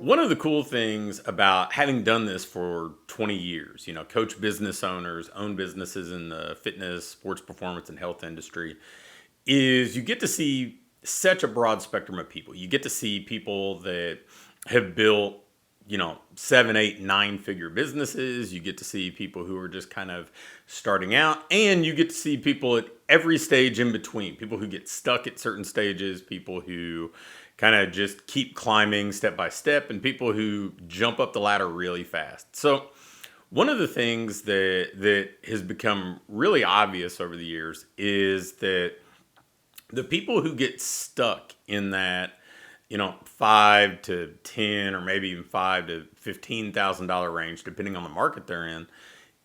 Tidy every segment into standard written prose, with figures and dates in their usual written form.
one of the cool things about having done this for 20 years, coach business owners, own businesses in the fitness, sports performance, and health industry, is you get to see such a broad spectrum of people. You get to see people that have built, seven, eight, nine figure businesses. You get to see people who are just kind of starting out, and you get to see people at every stage in between, people who get stuck at certain stages, people who kind of just keep climbing step by step, and people who jump up the ladder really fast. So one of the things that has become really obvious over the years is that the people who get stuck in that, 5 to 10 or maybe even $5,000 to $15,000 range, depending on the market they're in,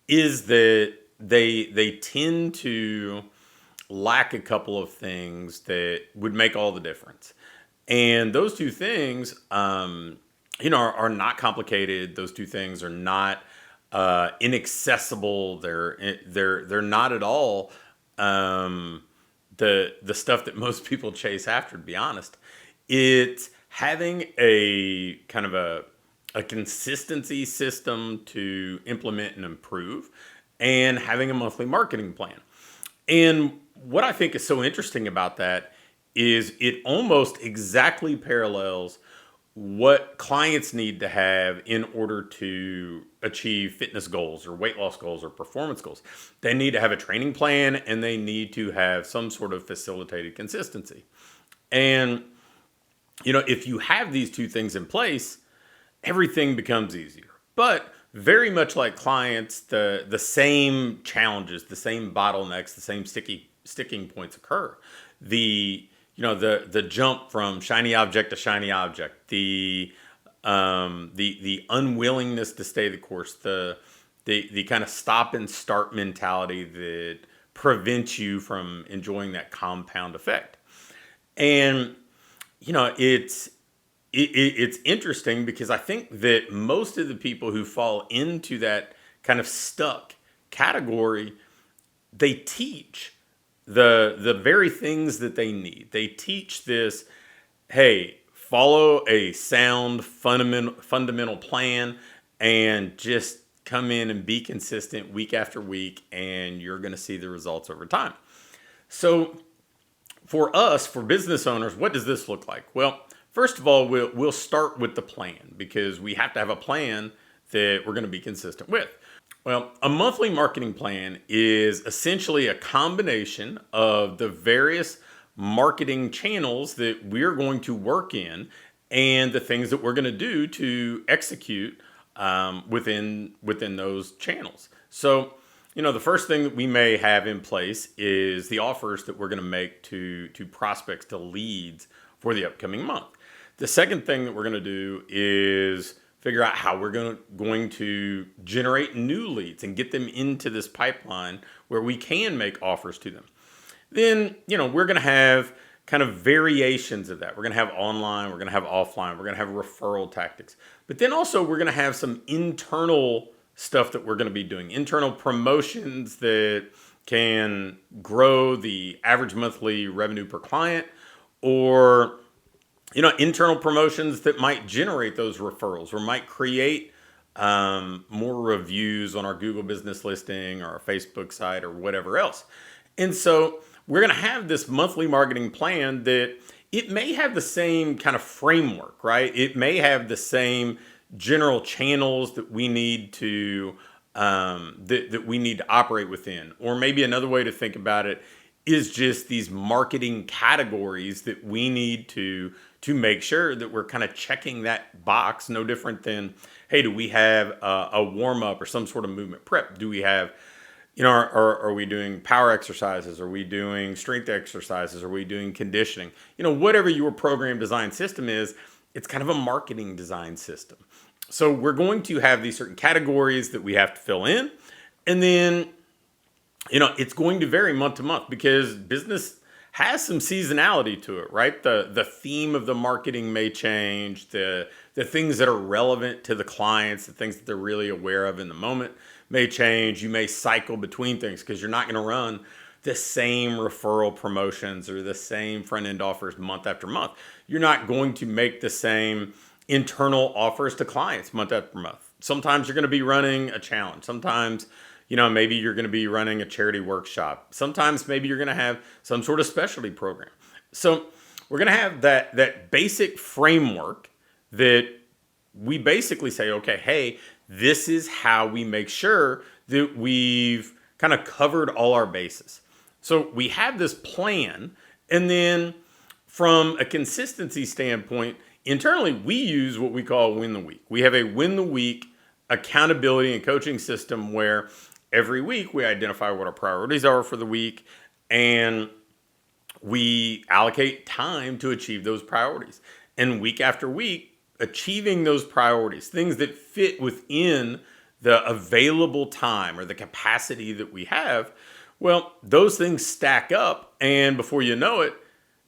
is that they tend to lack a couple of things that would make all the difference. And those two things, are not complicated. Those two things are not inaccessible. They're not at all the stuff that most people chase after, to be honest. It's having a kind of a consistency system to implement and improve, and having a monthly marketing plan. And what I think is so interesting about that is it almost exactly parallels what clients need to have in order to achieve fitness goals or weight loss goals or performance goals. They need to have a training plan, and they need to have some sort of facilitated consistency. And, if you have these two things in place, everything becomes easier. But very much like clients, the same challenges, the same bottlenecks, the same sticking points occur. The jump from shiny object to shiny object, the unwillingness to stay the course, the kind of stop and start mentality that prevents you from enjoying that compound effect. And it's interesting because I think that most of the people who fall into that kind of stuck category, they teach the very things that they need. They teach this, hey, follow a sound fundamental plan and just come in and be consistent week after week, and you're going to see the results over time. So for us, for business owners, what does this look like? Well, first of all, we'll start with the plan, because we have to have a plan that we're going to be consistent with. Well, a monthly marketing plan is essentially a combination of the various marketing channels that we're going to work in and the things that we're going to do to execute within those channels. So, the first thing that we may have in place is the offers that we're going to make to prospects, to leads for the upcoming month. The second thing that we're going to do is figure out how we're going to generate new leads and get them into this pipeline where we can make offers to them. Then, we're going to have kind of variations of that. We're going to have online, we're going to have offline, we're going to have referral tactics. But then also we're going to have some internal stuff that we're going to be doing, internal promotions that can grow the average monthly revenue per client, or internal promotions that might generate those referrals or might create more reviews on our Google business listing or our Facebook site or whatever else. And so we're going to have this monthly marketing plan that it may have the same kind of framework, right? It may have the same general channels that we need to that we need to operate within. Or maybe another way to think about it is just these marketing categories that we need to make sure that we're kind of checking that box. No different than, hey, do we have a warm up or some sort of movement prep? Do we have, are we doing power exercises? Are we doing strength exercises? Are we doing conditioning? Whatever your program design system is, it's kind of a marketing design system. So we're going to have these certain categories that we have to fill in. And then, it's going to vary month to month because business has some seasonality to it, right? The theme of the marketing may change. The things that are relevant to the clients, the things that they're really aware of in the moment may change. You may cycle between things because you're not going to run the same referral promotions or the same front end offers month after month. You're not going to make the same internal offers to clients month after month. Sometimes you're going to be running a challenge. Sometimes, maybe you're going to be running a charity workshop. Sometimes maybe you're going to have some sort of specialty program. So we're going to have that basic framework that we basically say, okay, hey, this is how we make sure that we've kind of covered all our bases. So we have this plan, and then from a consistency standpoint, internally, we use what we call win the week. We have a win the week accountability and coaching system where every week we identify what our priorities are for the week, and we allocate time to achieve those priorities. And week after week, achieving those priorities, things that fit within the available time or the capacity that we have, well, those things stack up. And before you know it,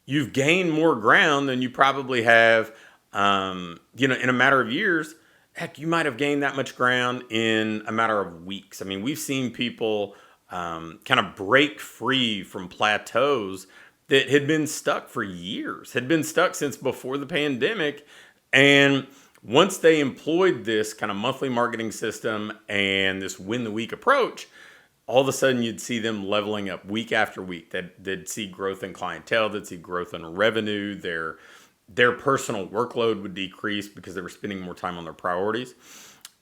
you've gained more ground than you probably have, in a matter of years. Heck, you might have gained that much ground in a matter of weeks. I mean, we've seen people kind of break free from plateaus that had been stuck for years, had been stuck since before the pandemic. And once they employed this kind of monthly marketing system and this win the week approach, all of a sudden you'd see them leveling up week after week. They'd see growth in clientele, they'd see growth in revenue, their personal workload would decrease because they were spending more time on their priorities.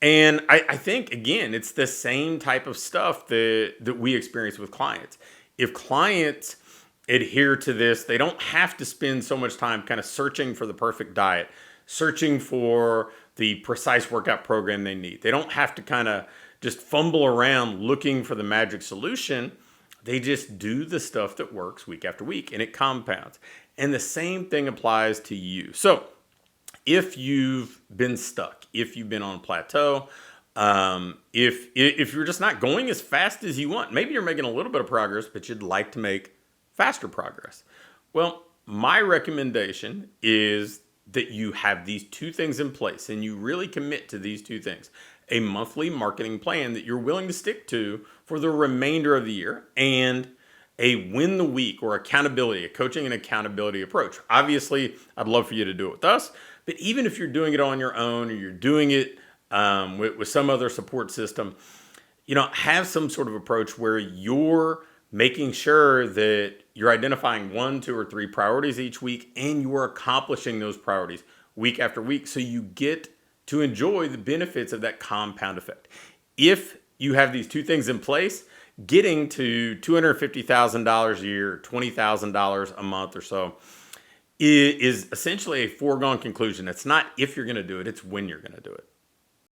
And I think, again, it's the same type of stuff that we experience with clients. If clients adhere to this, they don't have to spend so much time kind of searching for the perfect diet, searching for the precise workout program they need. They don't have to kind of just fumble around looking for the magic solution. They just do the stuff that works week after week, and it compounds. And the same thing applies to you. So if you've been stuck, if you've been on a plateau, if you're just not going as fast as you want, maybe you're making a little bit of progress, but you'd like to make faster progress. Well, my recommendation is that you have these two things in place and you really commit to these two things. A monthly marketing plan that you're willing to stick to for the remainder of the year, and a win the week or accountability, a coaching and accountability approach. Obviously, I'd love for you to do it with us, but even if you're doing it on your own or you're doing it with some other support system, have some sort of approach where you're making sure that you're identifying 1, 2, or 3 priorities each week, and you're accomplishing those priorities week after week so you get to enjoy the benefits of that compound effect. If you have these two things in place, getting to $250,000 a year, $20,000 a month or so is essentially a foregone conclusion. It's not if you're going to do it, it's when you're going to do it.